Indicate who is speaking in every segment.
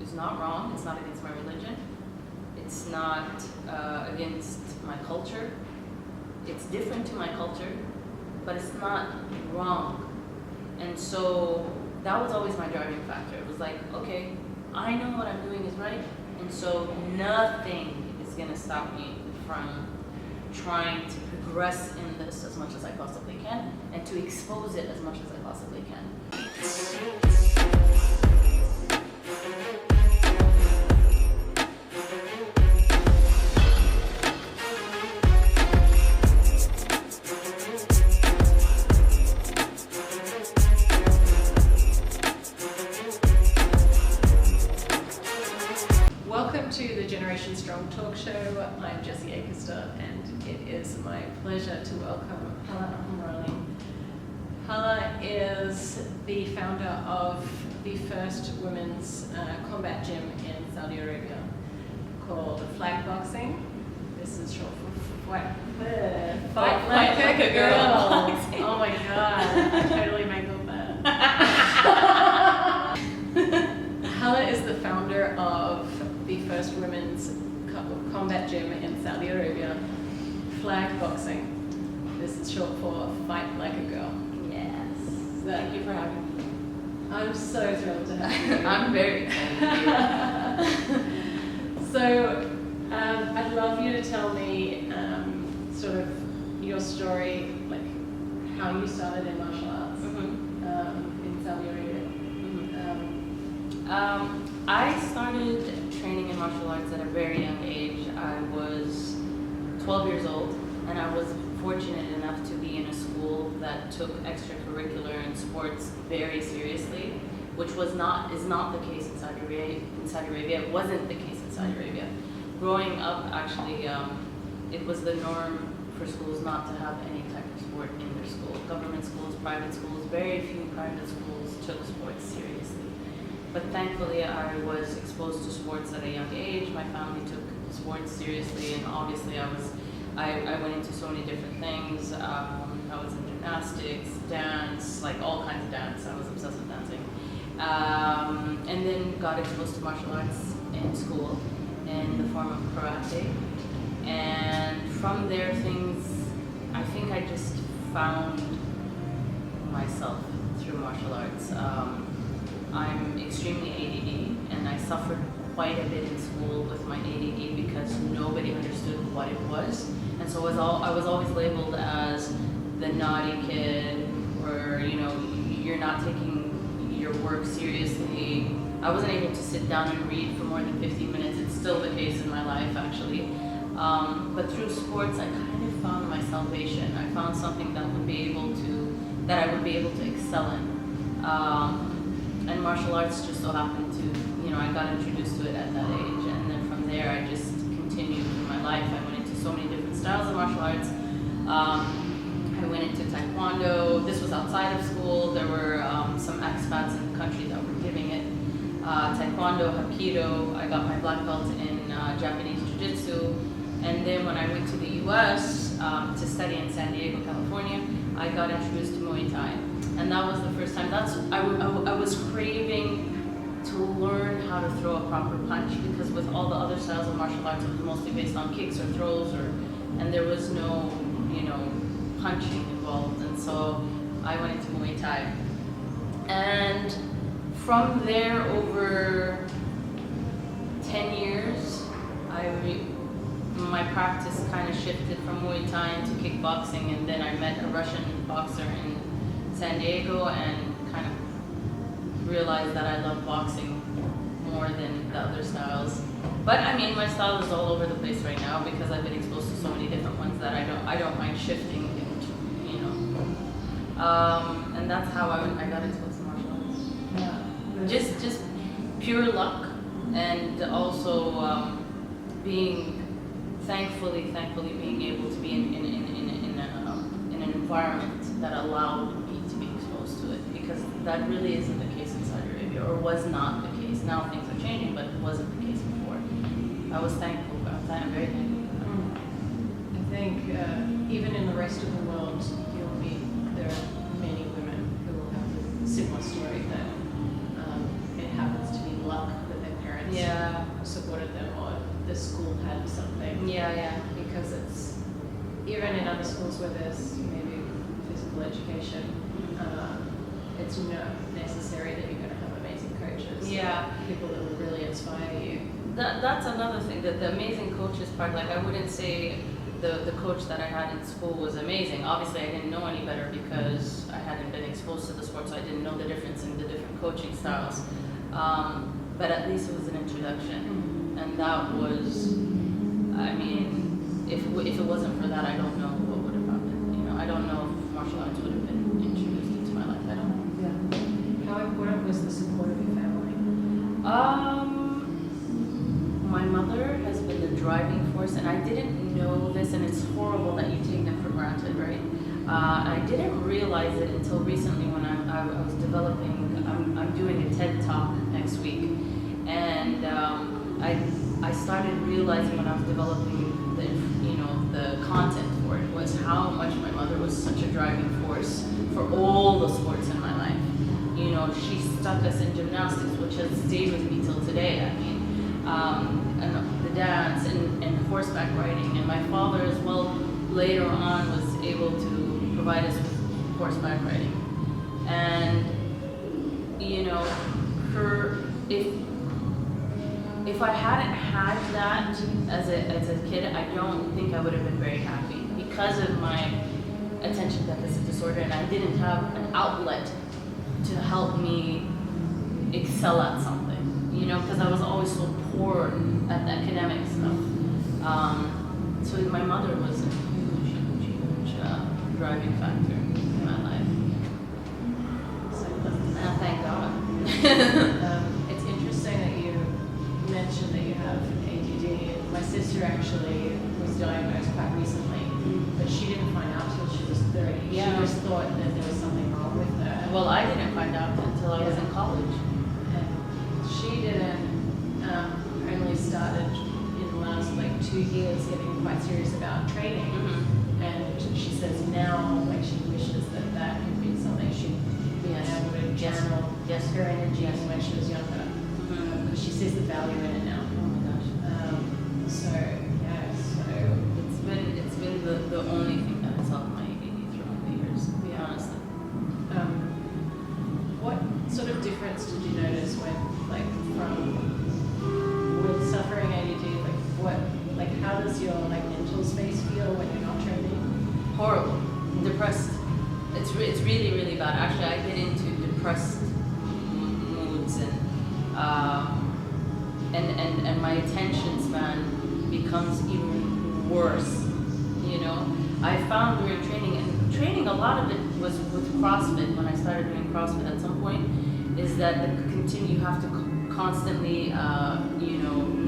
Speaker 1: is not wrong. It's not against my religion. It's not against my culture. It's different to my culture, but it's not wrong. And so that was always my driving factor. It was like, okay, I know what I'm doing is right, and so nothing is gonna stop me from trying to progress in this as much as I possibly can, and to expose it as much as I possibly can.
Speaker 2: Strong Talk Show. I'm Jessie Akerster, and it is my pleasure to welcome Halah Alhamrani. Halah is the founder of the first women's combat gym in Saudi Arabia called Flag Boxing. This is short for Fight Like a Girl. Oh my god, I totally mangled that. Halah is the founder of the first women's combat gym in Saudi Arabia, Flag Boxing. This is short for Fight Like a Girl.
Speaker 1: Yes.
Speaker 2: Thank you for having me. I'm so thrilled to have you.
Speaker 1: I'm very excited.
Speaker 2: So, I'd love you to tell me sort of your story, like how you started in martial arts in Saudi Arabia.
Speaker 1: I started training in martial arts at a very young age. I was 12 years old, and I was fortunate enough to be in a school that took extracurricular and sports very seriously, which is not the case in Saudi Arabia. It wasn't the case in Saudi Arabia. Growing up, actually, it was the norm for schools not to have any type of sport in their school. Government schools, private schools, very few private schools took sports seriously. But thankfully, I was exposed to sports at a young age. My family took sports seriously, and obviously, I went into so many different things. I was in gymnastics, dance, like all kinds of dance. I was obsessed with dancing, and then got exposed to martial arts in school in the form of karate. And from there, I think I just found myself through martial arts. I'm extremely ADD, and I suffered quite a bit in school with my ADD because nobody understood what it was. And so I was always labeled as the naughty kid, or you're not taking your work seriously. I wasn't able to sit down and read for more than 15 minutes. It's still the case in my life, actually. But through sports, I kind of found my salvation. I found something that I would be able to excel in. And martial arts just so happened to, I got introduced to it at that age, and then from there I just continued in my life. I went into so many different styles of martial arts. I went into Taekwondo. This was outside of school. There were some expats in the country that were giving it. Taekwondo, Hapkido. I got my black belt in Japanese Jiu-Jitsu. And then when I went to the US to study in San Diego, California, I got introduced to Muay Thai. And that was the first time. I was craving to learn how to throw a proper punch, because with all the other styles of martial arts, it was mostly based on kicks or throws, and there was no, punching involved. And so I went into Muay Thai. And from there, over 10 years, my practice kind of shifted from Muay Thai into kickboxing, and then I met a Russian boxer in San Diego and kind of realized that I love boxing more than the other styles. But I mean, my style is all over the place right now because I've been exposed to so many different ones that I don't mind shifting into, and that's how I got exposed to martial arts.
Speaker 2: Yeah.
Speaker 1: Just pure luck, and also thankfully being able to be in an environment that allowed me to be exposed to it, because that really isn't the case in Saudi Arabia, or was not the case. Now things are changing, but it wasn't the case before. I was thankful, but I'm very thankful for that.
Speaker 2: I think even in the rest of the world, there are many women who will have a similar story, that it happens to be luck that their parents school had something.
Speaker 1: Yeah.
Speaker 2: Because it's, even in other schools where there's maybe physical education, it's not necessary that you're going to have amazing coaches.
Speaker 1: Yeah.
Speaker 2: People that will really inspire you.
Speaker 1: That's another thing, that the amazing coaches part, like I wouldn't say the coach that I had in school was amazing. Obviously I didn't know any better because I hadn't been exposed to the sport, so I didn't know the difference in the different coaching styles. But at least it was an introduction. And that was, I mean, if it wasn't for that, I don't know what would have happened. You know, I don't know if martial arts would have been introduced into my life. I don't know.
Speaker 2: Yeah. How important was the support of your family?
Speaker 1: My mother has been the driving force, and I didn't know this, and it's horrible that you take them for granted, right? I didn't realize it until recently when I was developing, I'm doing a TED Talk next week, and I started realizing when I was developing the content for it was how much my mother was such a driving force for all the sports in my life. You know, she stuck us in gymnastics, which has stayed with me till today. I mean, and the dance and horseback riding, and my father as well later on was able to provide us with horseback riding. And you know, if I hadn't had that as a kid, I don't think I would have been very happy because of my attention deficit disorder, and I didn't have an outlet to help me excel at something, you know, because I was always so poor at the academic stuff. So my mother was a huge driving factor in my life.
Speaker 2: So
Speaker 1: Thank God.
Speaker 2: it's interesting that you mentioned that you have ADD. My sister actually was diagnosed quite recently, but she didn't find out till she was 30.
Speaker 1: Yeah.
Speaker 2: She just thought that there was something wrong with her.
Speaker 1: Well, I didn't find out until I was in college.
Speaker 2: And she didn't, only started in the last 2 years getting quite serious about training. And she says now, she wishes that could be something she'd be able to channel her energy when she was younger. Because she sees the value in it now.
Speaker 1: Oh my gosh.
Speaker 2: So
Speaker 1: It's been the only thing that has helped my ADD throughout the years, to be honest.
Speaker 2: what sort of difference did you notice when, with suffering ADD, how does your mental space feel when you're not training?
Speaker 1: Horrible. Depressed. It's really, really bad. Actually, I get into depressed moods, and my attention span becomes even worse. You know, I found during training, a lot of it was with CrossFit. When I started doing CrossFit at some point, is that you have to constantly,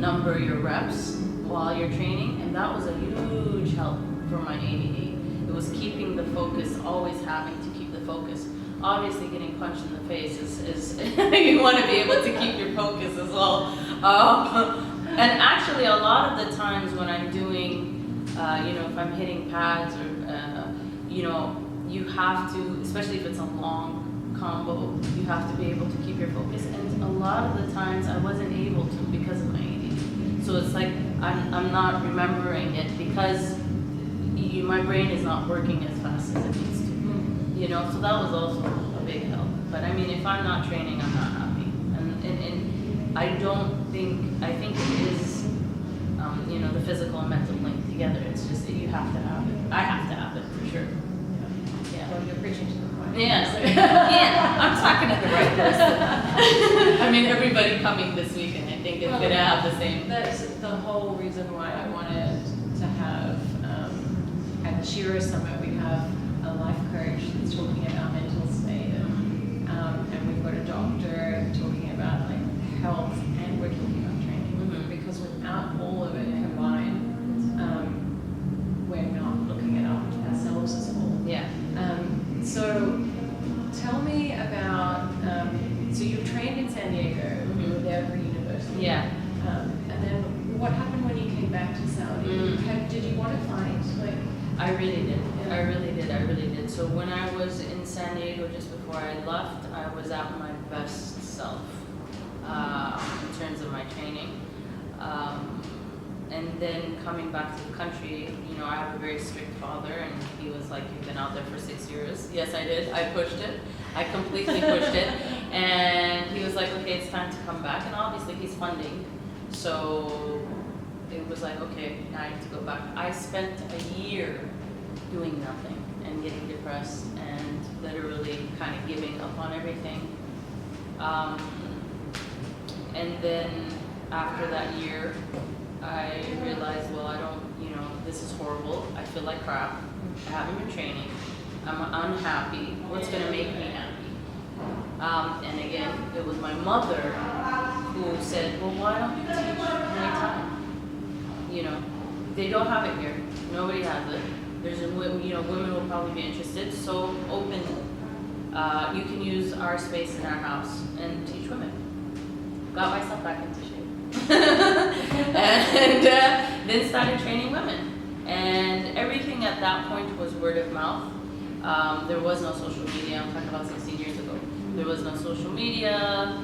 Speaker 1: number your reps while you're training, and that was a huge help for my ADD. It was keeping the focus, always having to keep the focus. Obviously, getting punched in the face is you want to be able to keep your focus as well. And actually, a lot of the times when I'm doing, if I'm hitting pads or, you have to, especially if it's a long combo, you have to be able to keep your focus. And a lot of the times I wasn't able to because of my ADD. So it's like I'm not remembering it because my brain is not working as fast as it needs to. So that was also a big help. But I mean, if I'm not training, I'm not happy. And I think it is, the physical and mental linked together. It's just that you have to have it. I have to have it for sure. Yeah.
Speaker 2: Well, you're preaching to the choir.
Speaker 1: Yeah. Yeah. I'm talking to the right person. I mean, everybody coming this weekend, I think, is going to have the same.
Speaker 2: That's the whole reason why I wanted to have, at the Shero Summit, we have a life coach that's talking about mental state, and we've got a doctor talking about health, and we're talking about training. Because without all of it combined, we're not looking at ourselves as a whole.
Speaker 1: Yeah.
Speaker 2: So tell me about, so you trained in San Diego, you were there for university.
Speaker 1: Yeah.
Speaker 2: And then what happened when you came back to Saudi? Did you want to fight?
Speaker 1: I really did.
Speaker 2: Yeah.
Speaker 1: I really did. So when I was in San Diego, just before I left, I was at my best self in terms of my training. and then coming back to the country, you know, I have a very strict father, and he was like, "You've been out there for 6 years." Yes, I did. I pushed it. I completely pushed it. And he was like, "Okay, it's time to come back." And obviously he's funding. So it was like, okay, now I have to go back. I spent a year doing nothing and getting depressed and literally kind of giving up on everything. And then after that year, I realized, well, I don't, you know, this is horrible. I feel like crap. I haven't been training. I'm unhappy. What's going to make me happy? And again, it was my mother who said, well, why don't you teach Muay Thai? You know, they don't have it here. Nobody has it. There's a, you know, women will probably be interested. So open. You can use our space in our house and teach women. Got myself back into shape. And then started training women. And everything at that point was word of mouth. There was no social media. I'm talking about 16 years ago. There was no social media.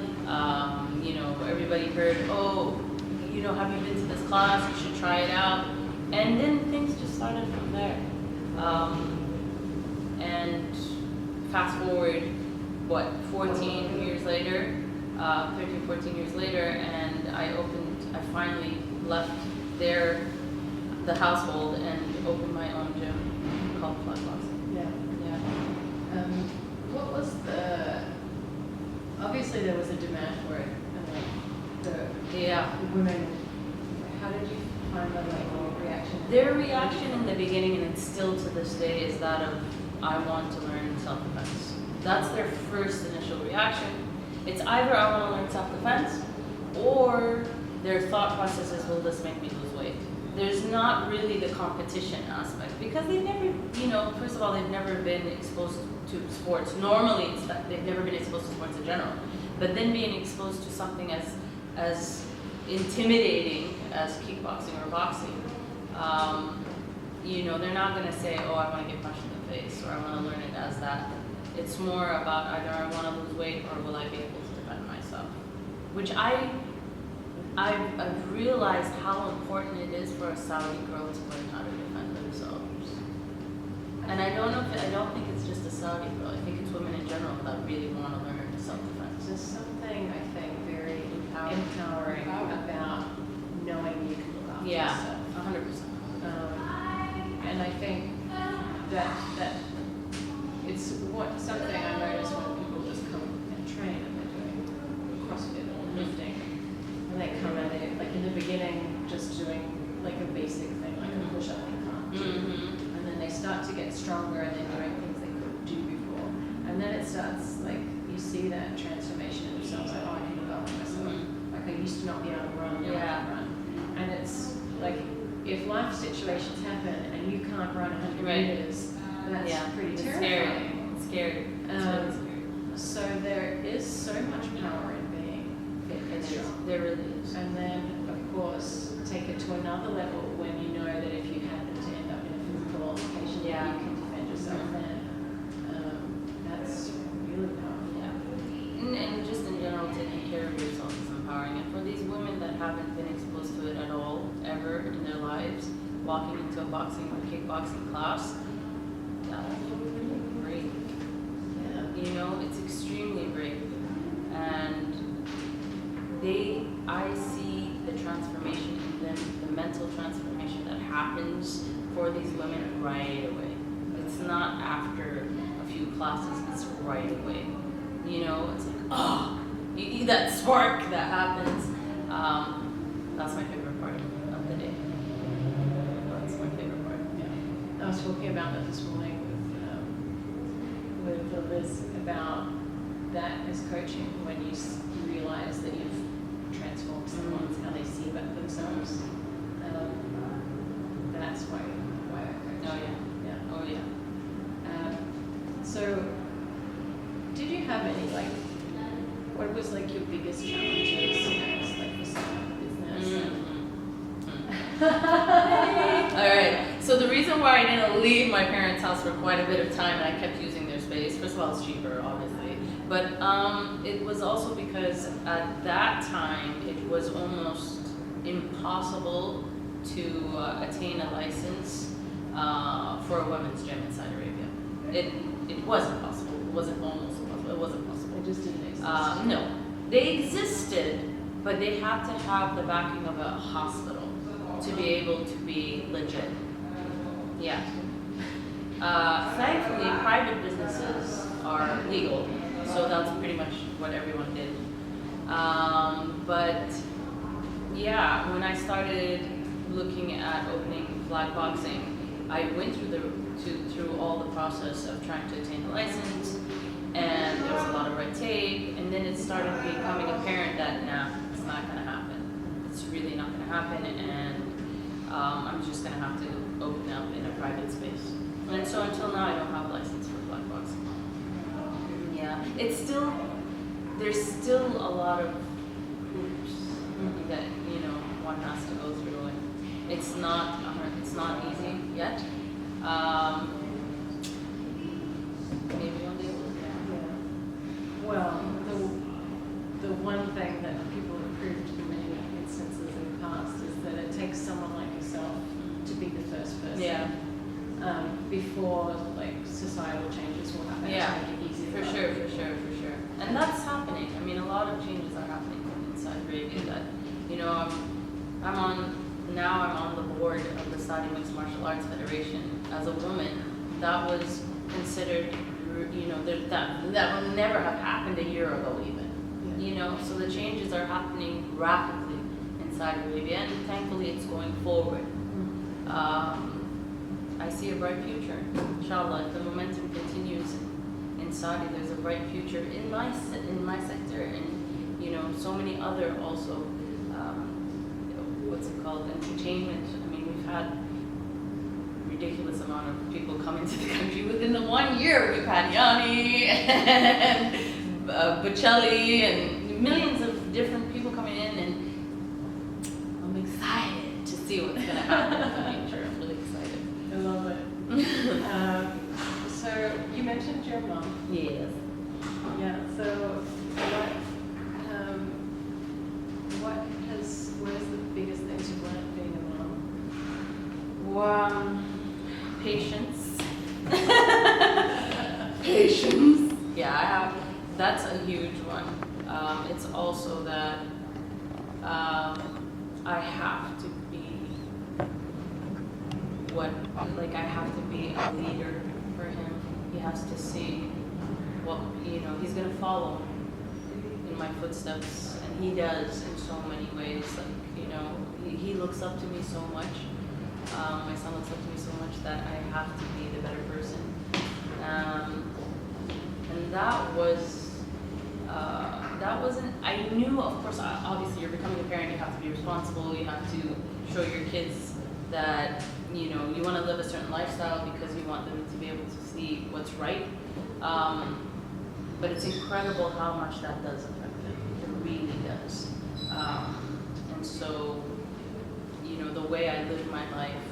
Speaker 1: You know, everybody heard, oh, you know, have you been to this class? You should try it out. And then things just started from there. And fast forward, what, 14 years later, 13, 14 years later, and I finally left the household and opened my own gym called Flat Boxing.
Speaker 2: Yeah. What was obviously there was a demand for it. The women, how did you find the reaction?
Speaker 1: Their reaction in the beginning, and it's still to this day, is that of, I want to learn self-defense. That's their first initial reaction. It's either I want to learn self-defense, or their thought process is, will this make me lose weight? There's not really the competition aspect, because they've never, you know, first of all, they've never been exposed to sports. Normally, it's that they've never been exposed to sports in general. But then being exposed to something as intimidating as kickboxing or boxing, you know, they're not going to say, oh, I want to get punched in the face, or I want to learn it as that. It's more about either I want to lose weight, or will I be able to defend myself? Which I've realized how important it is for a Saudi girl to learn how to defend themselves. And I don't think it's just a Saudi girl. I think it's women in general that really want to learn self-defense.
Speaker 2: There's something, I think, very empowering about knowing you can look after yourself.
Speaker 1: 100%.
Speaker 2: And I think that it's something I notice when people just come and train and they're doing CrossFit or lifting, and they come at it like in the beginning just doing like a basic thing like a push-up and can't do, and then they start to get stronger and they're doing things they couldn't do before, and then it starts like you see that transformation in themselves, like, oh, I can develop myself. Like I used to not be able to run, now I can run. And it's like if life situations happen and you can't run 100 meters, that's pretty terrifying.
Speaker 1: It's scary.
Speaker 2: So there is so much power in being fit and strong.
Speaker 1: There really is.
Speaker 2: And then, of course, take it to another level when you know that if you happen to end up in a physical altercation, you can defend yourself then. That's really powerful.
Speaker 1: Yeah. And just in general, taking care of yourself is empowering. And for these women that haven't been exposed to it at all, ever in their lives, walking into a boxing or kickboxing class, that's really brave. Yeah. You know, it's extremely brave. And I see the transformation in them, the mental transformation that happens for these women right away. It's not after a few classes, it's right away. You know, it's like, oh, that spark that happens. That's my favorite part of the day. That's my favorite part.
Speaker 2: Yeah. I was talking about that this morning with Liz about that as coaching, when you realize that you've transformed someone's how they see about themselves. That's why I coach.
Speaker 1: Oh yeah. Oh yeah.
Speaker 2: So, did you have any what was your biggest challenges as for starting a business?
Speaker 1: All right. So the reason why I didn't leave my parents' house for quite a bit of time, and I kept using their space. First of all, it's cheaper, obviously, but it was also because at that time it was almost impossible to attain a license for a women's gym in Saudi Arabia. It wasn't possible. It wasn't almost possible. It wasn't possible.
Speaker 2: It just didn't exist.
Speaker 1: No, they existed, but they had to have the backing of a hospital to be able to be legit. Yeah. Thankfully, private businesses are legal, so that's pretty much what everyone did. But yeah, when I started looking at opening flag boxing, I went through all the process of trying to attain a license, and there was a lot of red tape, and then it started becoming apparent that it's not going to happen. It's really not going to happen, and I'm just going to have to open up in a private space. And so until now, I don't have a license for flag boxing. Yeah, there's still a lot of hoops that one has to go through, and it's not easy yet. Maybe one day we'll get
Speaker 2: Yeah. Well, the one thing that people have proved in many instances in the past is that it takes someone like yourself to be the first person.
Speaker 1: Yeah.
Speaker 2: Before societal changes will happen.
Speaker 1: Yeah,
Speaker 2: to make it easier.
Speaker 1: for sure. And that's happening. I mean, a lot of changes are happening in Saudi Arabia that, I'm on the board of the Saudi Mixed Martial Arts Federation. As a woman, that was considered, that would never have happened a year ago even.
Speaker 2: Yeah.
Speaker 1: So the changes are happening rapidly in Saudi Arabia, and thankfully it's going forward. I see a bright future, inshallah. If the momentum continues in Saudi, there's a bright future in my sector, and so many other also, what's it called, entertainment. I mean, we've had ridiculous amount of people come into the country within the 1 year. We've had Yanni and Bocelli and millions of different people coming in, and I'm excited to see what's going to happen in the future. I'm really excited.
Speaker 2: I love it. So you mentioned your mom.
Speaker 1: Yes.
Speaker 2: Yeah. So what is the biggest things you've learned being a mom?
Speaker 1: Patience. Patience. Yeah, that's a huge one. It's also that I have to be I have to be a leader for him. He has to see what, he's going to follow in my footsteps, and he does in so many ways. He looks up to me so much. My son looks up to me so much that I have to be the better person. And that wasn't, I knew, of course, obviously you're becoming a parent, you have to be responsible, you have to show your kids that, you want to live a certain lifestyle because you want them to be able to see what's right. But it's incredible how much that does affect them. It really does. And so, the way I live my life,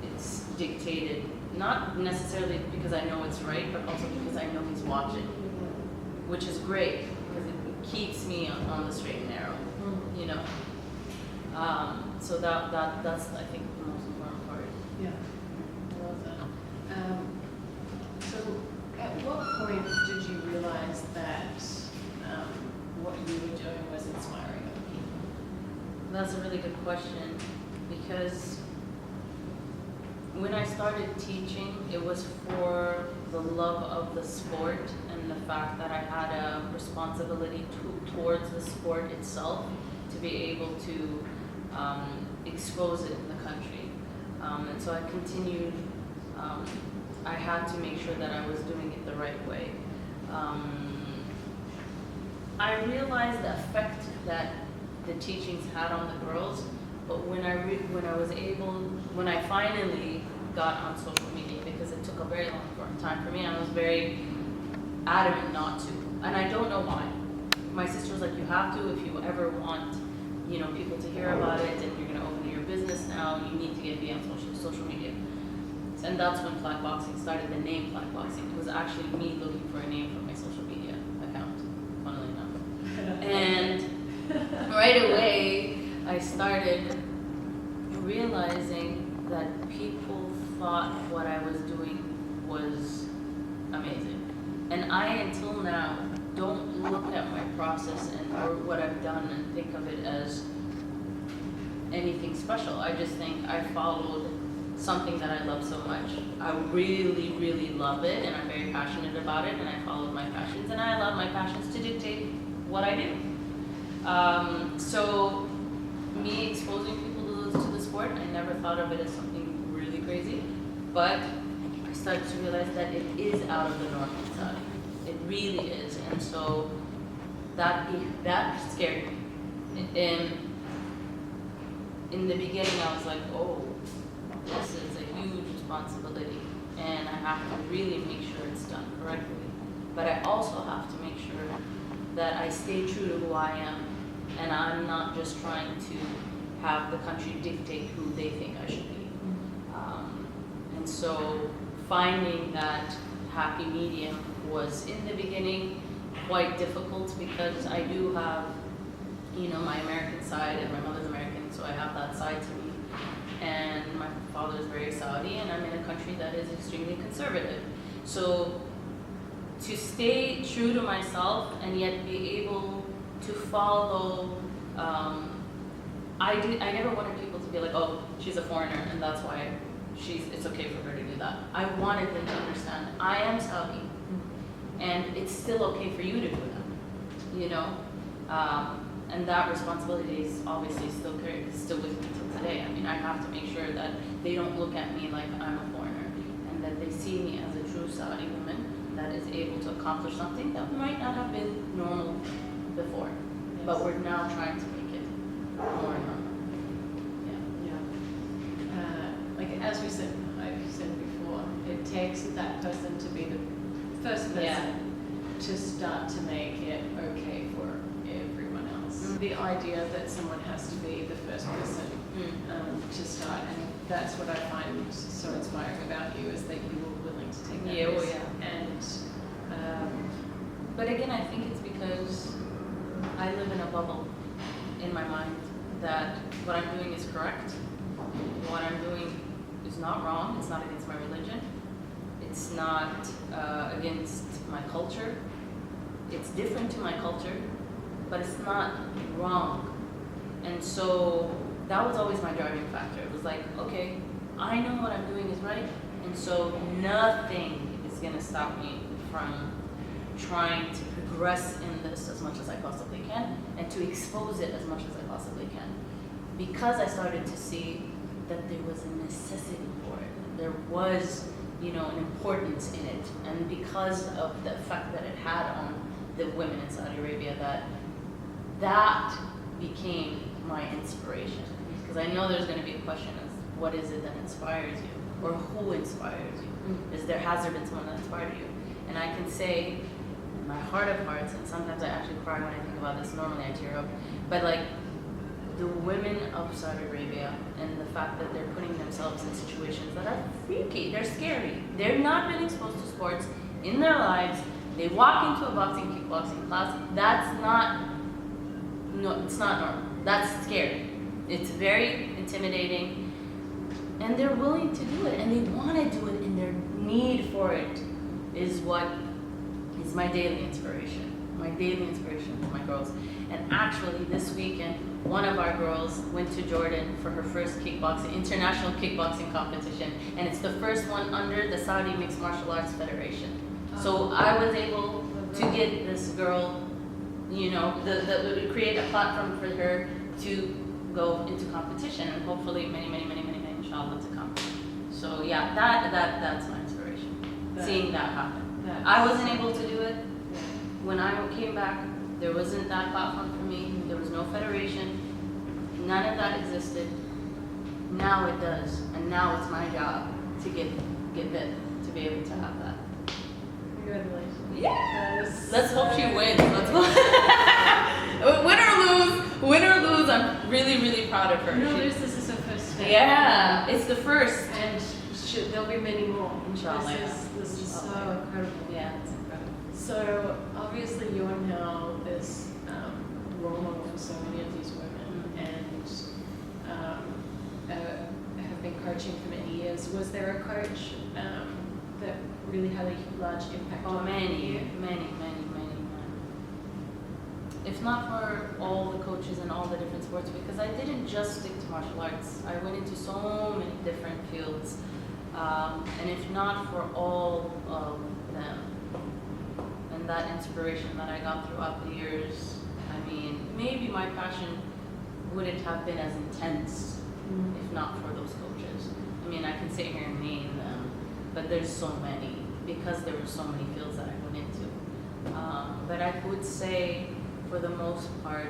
Speaker 1: it's dictated, not necessarily because I know it's right, but also because I know he's watching, which is great because it keeps me on the straight and narrow, So that's I think the most important part.
Speaker 2: Yeah, I love that. So at what point did you realize that what you were doing was inspiring other people?
Speaker 1: That's a really good question, because when I started teaching, it was for the love of the sport and the fact that I had a responsibility towards the sport itself to be able to expose it in the country. And so I continued, I had to make sure that I was doing it the right way. I realized the effect that the teachings had on the girls, but when I finally got on social media, because it took a very long time for me, and I was very adamant not to, and I don't know why. My sister was like, you have to, if you ever want, people to hear about it, and you're gonna open your business now, you need to be on social media. And that's when flag boxing started, the name flag boxing. It was actually me looking for a name for my social media account, funnily enough. And right away, I started realizing that people thought what I was doing was amazing. And I, until now, don't look at my process or what I've done and think of it as anything special. I just think I followed something that I love so much. I really, really love it, and I'm very passionate about it, and I followed my passions, and I allowed my passions to dictate what I do. So me exposing people to the sport, I never thought of it as something really crazy, but I started to realize that it is out of the norm in Saudi. It really is, and so that scared me. In the beginning, I was like, oh, this is a huge responsibility, and I have to really make sure it's done correctly. But I also have to make sure that I stay true to who I am, and I'm not just trying to have the country dictate who they think I should be. And so finding that happy medium was, in the beginning, quite difficult, because I do have, my American side, and my mother's American, so I have that side to me. And my father is very Saudi, and I'm in a country that is extremely conservative. So to stay true to myself and yet be able to follow, I never wanted people to be like, oh, she's a foreigner, and that's why it's okay for her to do that. I wanted them to understand, I am Saudi, and it's still okay for you to do that, and that responsibility is obviously still with me till today. I mean, I have to make sure that they don't look at me like I'm a foreigner, and that they see me as a true Saudi woman that is able to accomplish something that might not have been normal before, but we're now trying to make it more normal.
Speaker 2: Like as I've said before, it takes that person to be the first person to start to make it okay for everyone else. The idea that someone has to be the first person to start, and that's what I find so inspiring about you, is that you were willing to take that risk. And
Speaker 1: but again, I think it's because I live in a bubble in my mind that what I'm doing is correct. What I'm doing is not wrong. It's not against my religion. It's not against my culture. It's different to my culture, but it's not wrong. And so that was always my driving factor. It was like, okay, I know what I'm doing is right, and so nothing is gonna stop me from trying to progress in this as much as I possibly can, and to expose it as much as I possibly can. Because I started to see that there was a necessity for it. There was, an importance in it. And because of the effect that it had on the women in Saudi Arabia, that became my inspiration. Because I know there's going to be a question of what is it that inspires you, or who inspires you? Has there been someone that inspired you? And I can say, in my heart of hearts, and sometimes I actually cry when I think about this, normally I tear up, but the women of Saudi Arabia, and the fact that they're putting themselves in situations that are freaky, they're scary. They've not been exposed to sports in their lives. They walk into a kickboxing class. It's not normal. That's scary. It's very intimidating. And they're willing to do it, and they want to do it, and their need for it is what is my daily inspiration. My daily inspiration for my girls. And actually, this weekend, one of our girls went to Jordan for her first international kickboxing competition, and it's the first one under the Saudi Mixed Martial Arts Federation. So I was able to get this girl, create a platform for her to go into competition, and hopefully many, inshallah, to come. So yeah, that's my inspiration. Seeing that happen. I wasn't able to do it. When I came back, there wasn't that platform for me. There was no federation. None of that existed. Now it does, and now it's my job to get it, to be able to have that.
Speaker 2: Congratulations.
Speaker 1: Yes. Let's hope she wins. Win or lose, I'm really, really proud of her.
Speaker 2: This is her first step.
Speaker 1: Yeah, it's the first.
Speaker 2: And there'll be many more.
Speaker 1: Inshallah.
Speaker 2: This is so incredible.
Speaker 1: Yeah, it's incredible.
Speaker 2: So obviously you are now this role model for so many of these women, and Was there a coach that really had a large impact on you?
Speaker 1: Many. If not for all the coaches and all the different sports, because I didn't just stick to martial arts. I went into so many different fields. And if not for all of them and that inspiration that I got throughout the years, I mean, maybe my passion wouldn't have been as intense if not for those coaches. I mean, I can sit here and name them, but there's so many because there were so many fields that I went into. But I would say, for the most part,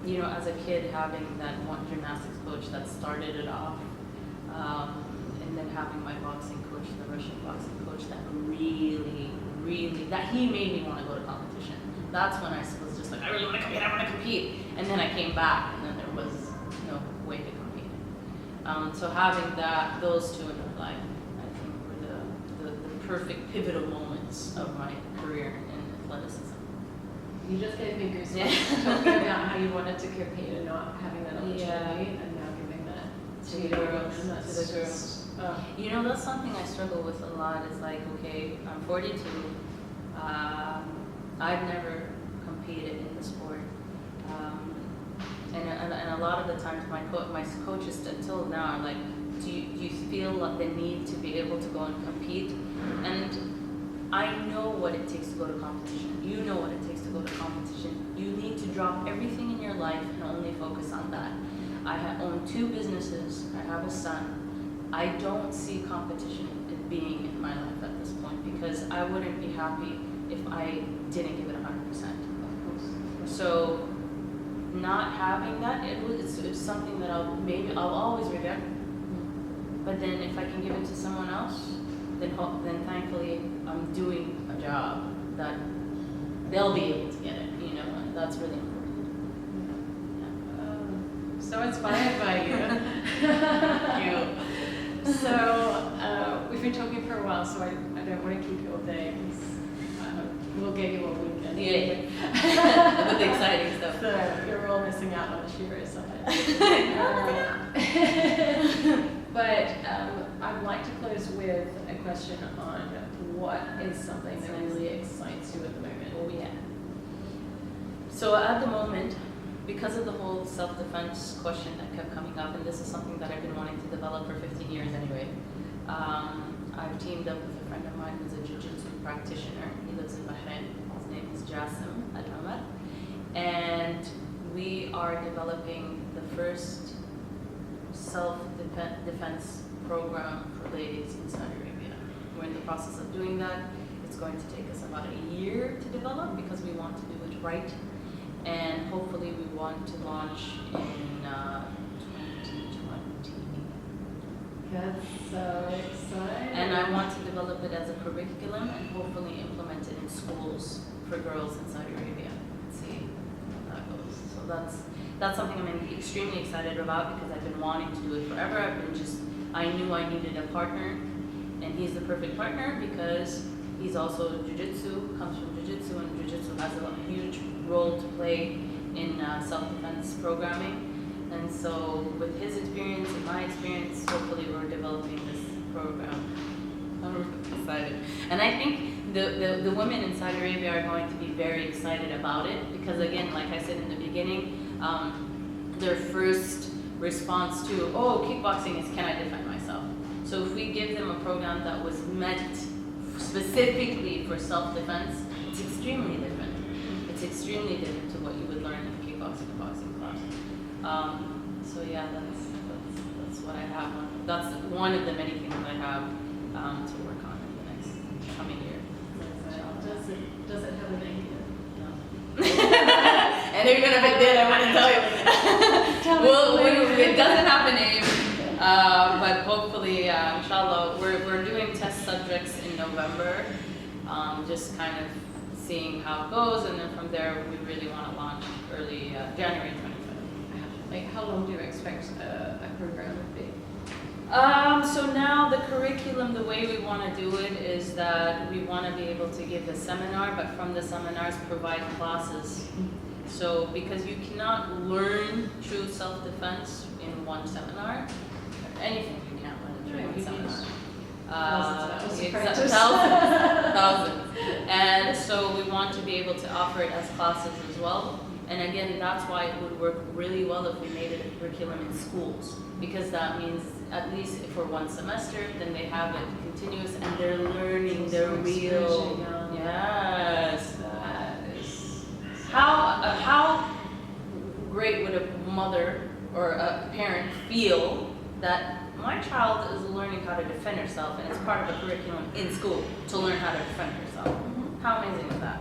Speaker 1: you know, as a kid, having that one gymnastics coach that started it off, and then having my boxing coach, the Russian boxing coach, that really, that he made me want to go to competition. That's when I was just like, I really want to compete. And then I came back, and then there was no way to compete. So having those two in my life, I think were the perfect pivotal moments of my career in athleticism.
Speaker 2: You just gave me goosebumps talking about how you wanted to compete and not having that opportunity, and now giving that
Speaker 1: to the girls. You know, that's something I struggle with a lot. Is like, okay, I'm 42. I've never competed in the sport, and a lot of the times my coaches until now are like, do you feel the need to be able to go and compete? And I know what it takes to go to competition. You know what it takes to go to competition. You need to drop everything in your life and only focus on that. I own 2 businesses. I have a son. I don't see competition being in my life at this point because I wouldn't be happy if I didn't give it 100%. So not having that, it's something that I'll always regret. But then if I can give it to someone else, then thankfully I'm doing a job that they'll be able to get it, you know, and that's really important.
Speaker 2: So inspired by you.
Speaker 1: Thank you.
Speaker 2: So we've been talking for a while, so I don't want to keep you all day because we'll get you all weekend.
Speaker 1: Yeah. With the exciting stuff.
Speaker 2: So you're all missing out on the Shero summit. But I'd like to close with a question on what is something that really excites you at the moment.
Speaker 1: Oh yeah. So at the moment, because of the whole self-defense question that kept coming up, and this is something that I've been wanting to develop for 15 years anyway, I've teamed up with a friend of mine who's a jiu-jitsu practitioner. He lives in Bahrain. His name is Halah Alhamrani. And we are developing the first self-defense program for ladies in Saudi Arabia. We're in the process of doing that. It's going to take us about a year to develop because we want to do it right. And hopefully we want to launch in 2020.
Speaker 2: That's so exciting.
Speaker 1: And I want to develop it as a curriculum and hopefully implement it in schools for girls in Saudi Arabia and see how that goes. So that's something I'm extremely excited about because I've been wanting to do it forever. I knew I needed a partner, and he's the perfect partner because he's also jiu-jitsu, comes from jiu-jitsu, and jiu-jitsu has a huge role to play in self-defense programming. And so with his experience and my experience, hopefully we're developing this program. I'm excited. And I think the women in Saudi Arabia are going to be very excited about it because, again, like I said in the beginning, their first response to, kickboxing is, can I defend myself? So if we give them a program that was meant specifically for self-defense, it's extremely different. It's extremely different to what you would learn in a kickboxing and boxing class. So yeah, that's what I have. That's one of the many things I have to work on in the next coming year.
Speaker 2: Does it have a name?
Speaker 1: No. And even if it did, I wouldn't tell you. It doesn't have a name, but hopefully, inshallah, we're doing test subjects in November, just kind of seeing how it goes, and then from there, we really want to launch early January 2020.
Speaker 2: Like, how long do you expect a program would be?
Speaker 1: So now the curriculum, the way we want to do it is that we want to be able to give the seminar, but from the seminars provide classes. So because you cannot learn true self-defense in one seminar, anything you can't learn in 3-month
Speaker 2: you've
Speaker 1: seminar.
Speaker 2: used thousands of hours of
Speaker 1: Thousands. And so we want to be able to offer it as classes as well. And again, that's why it would work really well if we made it a curriculum in schools, because that means at least for one semester, then they have it continuous and they're learning, they're real. Yes.
Speaker 2: That is
Speaker 1: How great would a mother or a parent feel that my child is learning how to defend herself and it's part of a curriculum in school to learn how to defend herself? How amazing is that?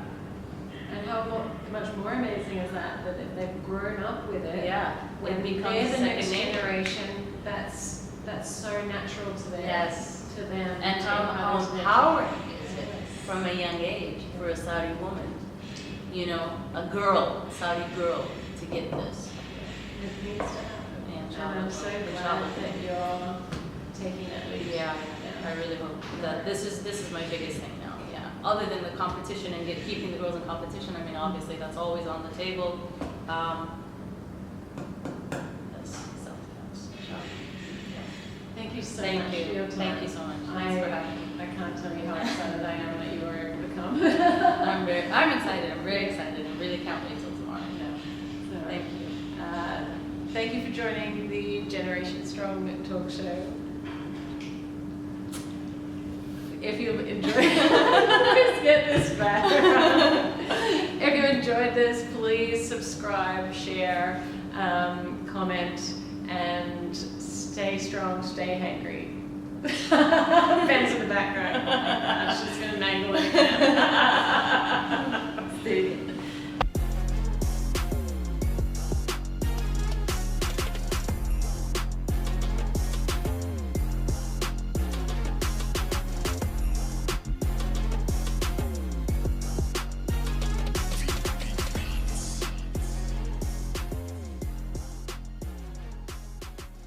Speaker 2: And how much more amazing is that if they've grown up with it,
Speaker 1: Yeah,
Speaker 2: when
Speaker 1: it becomes
Speaker 2: they're the next
Speaker 1: second nature.
Speaker 2: generation, that's so natural to them.
Speaker 1: Yes.
Speaker 2: To them.
Speaker 1: And
Speaker 2: to
Speaker 1: how
Speaker 2: impose their
Speaker 1: empowering
Speaker 2: children.
Speaker 1: is it
Speaker 2: Yes.
Speaker 1: from a young age for a Saudi woman, you know, a girl, Saudi girl, to get this.
Speaker 2: It needs to happen.
Speaker 1: And
Speaker 2: And I'm so glad that you're taking that lead.
Speaker 1: Yeah, I really hope that this is my biggest thing now. Yeah, other than the competition and keeping the girls in competition. I mean, obviously that's always on the table. That's self-defense.
Speaker 2: Thank you so
Speaker 1: Thank
Speaker 2: much
Speaker 1: you.
Speaker 2: for your time.
Speaker 1: Thank you so much. Thanks for having me.
Speaker 2: I can't tell you how excited I am that you were able to come.
Speaker 1: I'm excited. I'm very excited. I really can't wait till tomorrow.
Speaker 2: So,
Speaker 1: Thank you.
Speaker 2: thank you for joining the Generation Strong talk show. If you've enjoyed, let's get this back. If you enjoyed this, please subscribe, share, comment, and stay strong, stay hangry. Ben's in the background. She's gonna mangle it again.